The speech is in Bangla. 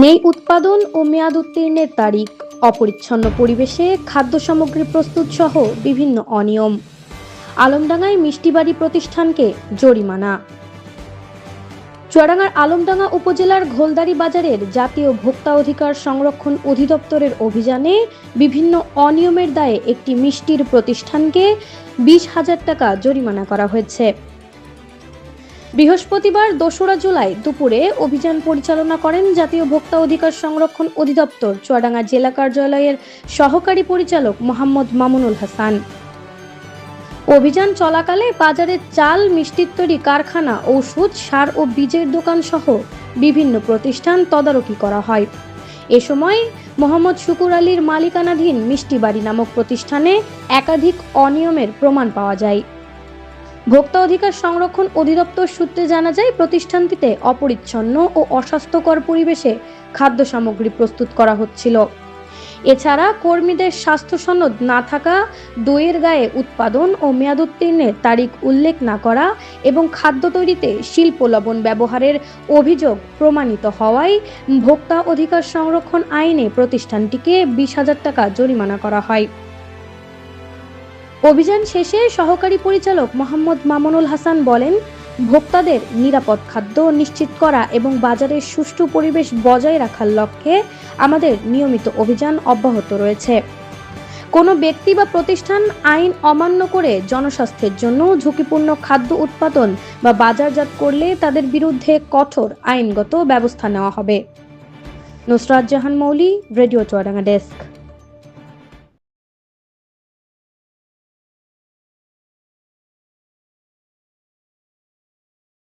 নেই উৎপাদন ও মেয়াদ উত্তীর্ণের তারিখ, অপরিচ্ছন্ন পরিবেশে খাদ্য সামগ্রী প্রস্তুত সহ বিভিন্ন অনিয়ম। আলমডাঙ্গায় মিষ্টিবাড়ি প্রতিষ্ঠানকে জরিমানা। চুয়াডাঙ্গার আলমডাঙ্গা উপজেলার ঘোলদারি বাজারের জাতীয় ভোক্তা অধিকার সংরক্ষণ অধিদপ্তরের অভিযানে বিভিন্ন অনিয়মের দায়ে একটি মিষ্টির প্রতিষ্ঠানকে 20,000 টাকা জরিমানা করা হয়েছে। বৃহস্পতিবার 2রা জুলাই দুপুরে অভিযান পরিচালনা করেন জাতীয় ভোক্তা অধিকার সংরক্ষণ অধিদপ্তর চুয়াডাঙ্গা জেলা কার্যালয়ের সহকারী পরিচালক মোহাম্মদ মামুনুল হাসান। অভিযান চলাকালে বাজারে চাল, মিষ্টির তৈরি কারখানা, ঔষধ, সার ও বীজের দোকান সহ বিভিন্ন প্রতিষ্ঠান তদারকি করা হয়। এ সময় মোহাম্মদ শুকুর আলীর মালিকানাধীন মিষ্টিবাড়ি নামক প্রতিষ্ঠানে একাধিক অনিয়মের প্রমাণ পাওয়া যায়। ভোক্তা অধিকার সংরক্ষণ অধিদপ্তর সূত্রে জানা যায়, প্রতিষ্ঠানটিতে অপরিচ্ছন্ন ও অস্বাস্থ্যকর পরিবেশে খাদ্য সামগ্রী প্রস্তুত করা হচ্ছিল। এছাড়া কর্মীদের স্বাস্থ্য সনদ না থাকা, দইয়ের গায়ে উৎপাদন ও মেয়াদ উত্তীর্ণের তারিখ উল্লেখ না করা এবং খাদ্য তৈরিতে শিল্প লবণ ব্যবহারের অভিযোগ প্রমাণিত হওয়ায় ভোক্তা অধিকার সংরক্ষণ আইনে প্রতিষ্ঠানটিকে 20,000 টাকা জরিমানা করা হয়। অভিযান শেষে সহকারী পরিচালক মোহাম্মদ মামুনুল হাসান বলেন, ভোক্তাদের নিরাপদ খাদ্য নিশ্চিত করা এবং বাজারের সুষ্ঠু পরিবেশ বজায় রাখার লক্ষ্যে আমাদের নিয়মিত অভিযান অব্যাহত রয়েছে। কোনো ব্যক্তি বা প্রতিষ্ঠান আইন অমান্য করে জনস্বাস্থ্যের জন্য ঝুঁকিপূর্ণ খাদ্য উৎপাদন বা বাজারজাত করলে তাদের বিরুদ্ধে কঠোর আইনগত ব্যবস্থা নেওয়া হবে। নুসরাত জাহান মৌলি, রেডিও চুয়াডাঙ্গা ডেস্ক।